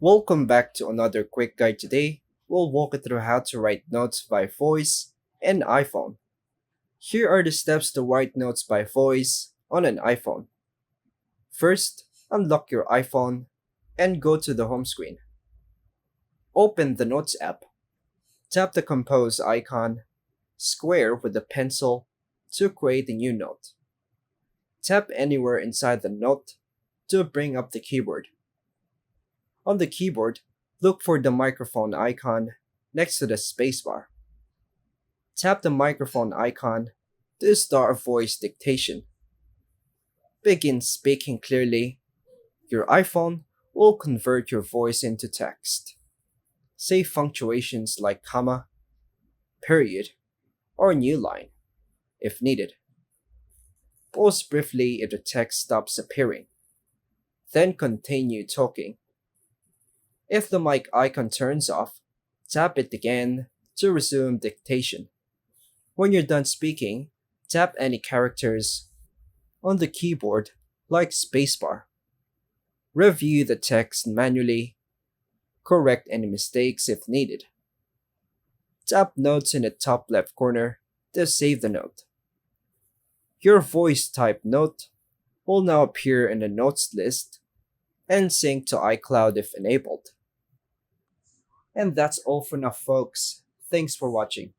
Welcome back to another quick guide today. We'll walk you through how to write notes by voice and iPhone. Here are the steps to write notes by voice on an iPhone. First, unlock your iPhone and go to the home screen. Open the Notes app. Tap the compose icon, square with the pencil to create a new note. Tap anywhere inside the note to bring up the keyboard. On the keyboard, look for the microphone icon next to the spacebar. Tap the microphone icon to start voice dictation. Begin speaking clearly. Your iPhone will convert your voice into text. Say punctuations like comma, period, or new line if needed. Pause briefly if the text stops appearing. Then continue talking. If the mic icon turns off, tap it again to resume dictation. When you're done speaking, tap any characters on the keyboard like spacebar. Review the text manually, correct any mistakes if needed. Tap Notes in the top left corner to save the note. Your voice type note will now appear in the notes list and sync to iCloud if enabled. And that's all for now, folks. Thanks for watching.